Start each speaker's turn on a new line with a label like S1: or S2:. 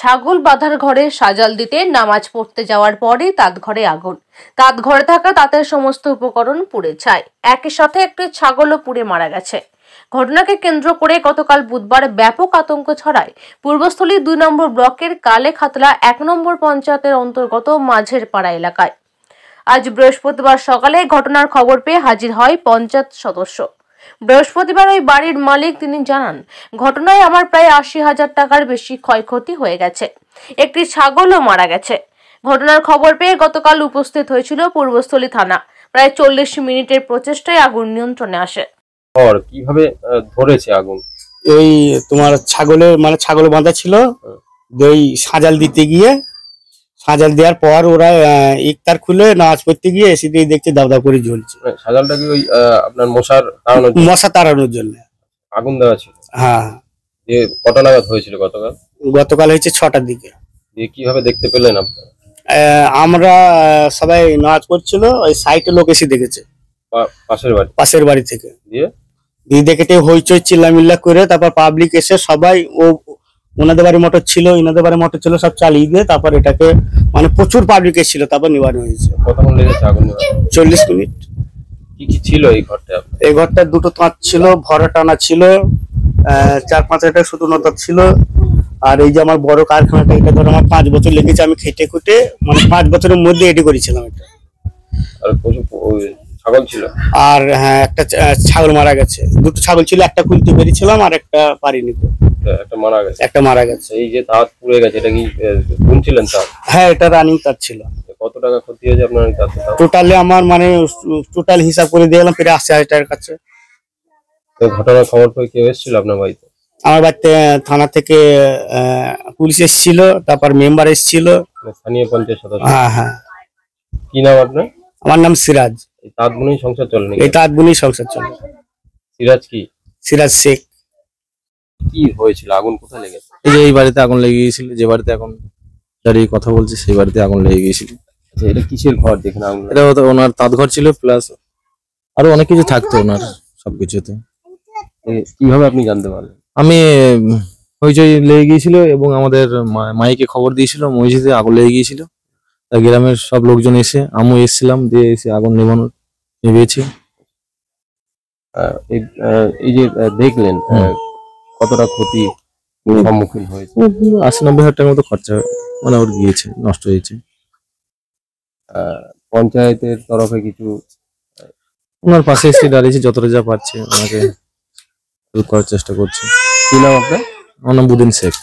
S1: ছাগল বাঁধার ঘরে সাজাল দিতে নামাজ পড়তে যাওয়ার পরে তাঁত ঘরে আগুন। তাঁত ঘরে থাকা তাঁতের সমস্ত উপকরণ পুড়ে ছাই। একই সাথে একটি ছাগলও পুড়ে মারা গেছে। ঘটনাকে কেন্দ্র করে গতকাল বুধবার ব্যাপক আতঙ্ক ছড়ায় পূর্বস্থলী 2 নম্বর ব্লকের কালে খাতলা 1 নম্বর পঞ্চায়েতের অন্তর্গত মাঝের পাড়া এলাকায়। আজ বৃহস্পতিবার সকালে ঘটনার খবর পেয়ে হাজির হয় পঞ্চায়েত সদস্য। বৃহস্পতিবার ওই বাড়ির মালিক তিনি জানান, ঘটনায় আমার প্রায় 80,000 টাকার বেশি ক্ষয়ক্ষতি হয়ে গেছে। একটি ছাগলও মারা গেছে। ঘটনার খবর পেয়ে গতকাল উপস্থিত হয়েছিল পূর্বস্থলী থানা। প্রায় 40 মিনিটের প্রচেষ্টায় আগুন নিয়ন্ত্রণে আসে।
S2: আর কিভাবে ধরেছে আগুন?
S3: এই তোমার ছাগল বাঁধা ছিল, ওই সাজাল দিতে গিয়ে সাজাল দেওয়ার পর ওরা ইফতার খুলে নামাজ পড়তে গিয়ে এসে দিয়ে দেখতে দাও দাও করে জ্বলছে।
S2: সাজালটা কি ওই আপনার মশা
S3: তাড়ানোর জন্য
S2: আগুন দেওয়া ছিল?
S3: হ্যাঁ।
S2: যে কটা নাগাদ হয়েছিল
S3: গতকাল হয়েছে 6টার দিকে।
S2: দিয়ে কিভাবে দেখতে পেলেন আপনারা?
S3: আমরা সবাই নামাজ পড়ছিল, ওই সাইটে লোক এসে দেখেছে পাশের বাড়ি থেকে। দিয়ে দেখেতে হইচই চিল্লামিল্লা করে তারপর পাবলিক এসে সবাই ওনাদের বাড়ি মোটর ছিল, ইনাদের বাড়ি মোটর ছিল, সব চালিয়ে দিয়ে তারপর এটাকে প্রচুর পাবলিক এসেছিল, তারপর নিবারণ হয়েছে।
S2: কতক্ষণ লেগেছে আগুন নিভাতে?
S3: 40 মিনিট।
S2: কি কি ছিল এই ঘরটা?
S3: এই ঘরটা 2টো তাঁত ছিল, ভরা টানা ছিল, 4-5টা শুধু নতা ছিল। আর এই যে আমার বড় কারখানাটা, এটা ধর আমার 5 বছর লেগেছে, আমি খেটে খুটে 5 বছরের মধ্যে এটি করেছিলাম এটা।
S2: আর ছাগল ছিল? আর
S3: হ্যাঁ, একটা ছাগল মারা গেছে। 2টো ছাগল ছিল, একটা খুলতে পেরেছিলাম আর একটা পারিনি। তো একটা মারা গেছে।
S2: এই যে তাঁত পুড়ে গেছে, এটা কি বুনছিলেন তাঁত?
S3: হ্যাঁ, এটা রানিং তাঁত ছিল।
S2: কত টাকা ক্ষতি হয়েছে আপনার এই তাঁতে?
S3: টোটালি আমার টোটাল হিসাব করে দিয়ে গেলাম প্রায় 80,000 টাকার কাছে।
S2: তো ঘটনার খবর পেয়ে কেউ এসেছিল আপনার বাড়িতে?
S3: আমার বাড়িতে থানা থেকে পুলিশ এসেছিল, তারপর মেম্বার এসেছিল,
S2: স্থানীয় পঞ্চায়েত সদস্য।
S3: হ্যাঁ হ্যাঁ।
S2: কি নাম আপনার?
S3: আমার নাম সিরাজ।
S2: এই তাঁত বুনেই সংসার চলে?
S3: এই তাঁত বুনেই সংসার চলে।
S2: সিরাজ কি?
S3: সিরাজ শেখ।
S2: কি হয়েছিল? আগুন কোথায় লেগেছে?
S4: এই বাড়িতে আগুন লেগে গিয়েছিল, যে বাড়িতে এখন দাঁড়িয়ে কথা বলছে সেই বাড়িতে আগুন লেগে গিয়েছিল।
S2: আচ্ছা, এটা কিসের ঘর যেখানে আগুন?
S4: এটা ওনার তাঁত ঘর ছিল, প্লাস আরো অনেক কিছু থাকতো ওনার সবকিছুতে।
S2: কিভাবে আপনি জানতে পারলেন?
S4: আমি হইচই লেগে গিয়েছিল এবং আমাদের মাইকে খবর দিয়েছিল মসজিদে আগুন লেগে গিয়েছিল। তা গ্রামের সব লোকজন এসে, আমিও এসেছিলাম, দিয়ে এসে আগুন নিভিয়েছি।
S2: এই যে দেখলেন কতটা ক্ষতি সম্মুখীন হয়েছে?
S4: 80-90 হাজার টাকার মতো খরচা ওর গিয়েছে, নষ্ট হয়েছে।
S2: পঞ্চায়েতের তরফে কিছু?
S4: ওনার পাশে এসে দাঁড়িয়েছে, যতটা যা পারছে ওনাকে হেল্প করার চেষ্টা করছে।
S2: কি নাম আপনার?
S4: আমার নাম বুদিন শেখ।